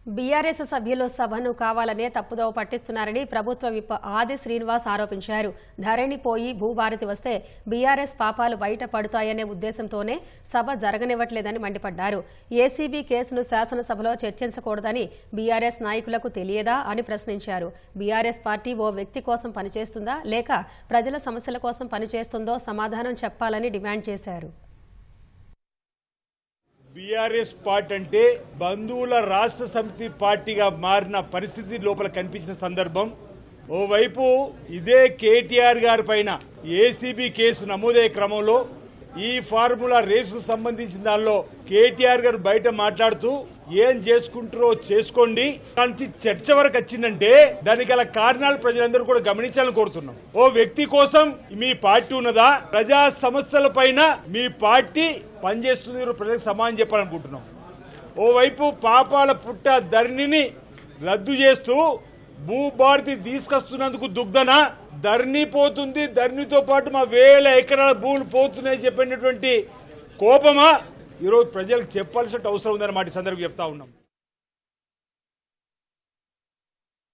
BRS సభ్యులు సభను కావాలనే తప్పుదోవ పట్టిస్తున్నారని ప్రభుత్వ విప్ ఆది శ్రీనివాస్ ఆరోపించారు. ధరణి పోయి భూభారతి వస్తే బీఆర్ఎస్ పాపాలు బయట పడతాయనే ఉద్దేశంతోనే సభ జరగనివ్వట్లేదని మండిపడ్డారు. ఏసీబీ కేసును శాసనసభలో చర్చించకూడదని బీఆర్ఎస్ నాయకులకు తెలియదా అని ప్రశ్నించారు. బీఆర్ఎస్ పార్టీ ఓ వ్యక్తి కోసం పనిచేస్తుందా లేక ప్రజల సమస్యల కోసం పనిచేస్తుందో సమాధానం చెప్పాలని డిమాండ్ చేశారు. బీఆర్ఎస్ పార్టీ అంటే బంధువుల రాష్ట్ర సమితి పార్టీగా మారిన పరిస్థితి లోపల కనిపించిన సందర్భం. ఓవైపు ఇదే కేటీఆర్ గారి పైన ఏసీబీ కేసు నమోదయ్యే క్రమంలో ఈ ఫార్ములా రేసుకు సంబంధించిన దానిలో కేటీఆర్ గారు బయట మాట్లాడుతూ ఏం చేసుకుంటారో చేసుకోండి కానీ చర్చ వరకు వచ్చిందంటే దానికి గల కారణాలు ప్రజలందరూ కూడా గమనించాలని కోరుతున్నాం. ఓ వ్యక్తి కోసం మీ పార్టీ ఉన్నదా? ప్రజా సమస్యల పైన మీ పార్టీ పనిచేస్తుంది, ప్రజలకు సమాధానం చెప్పాలనుకుంటున్నాం. ఓవైపు పాపాల పుట్ట ధరణిని రద్దు చేస్తూ భూభారతి తీసుకొస్తున్నందుకు దుగ్ధన ధరణి పోతుంది, ధరణితో పాటు మా వేల ఎకరాల భూములు పోతున్నాయని చెప్పినటువంటి కోపమా ఈరోజు ప్రజలకు చెప్పాల్సిన అవసరం ఉందని మాట సందర్భంగా చెప్తా ఉన్నాం.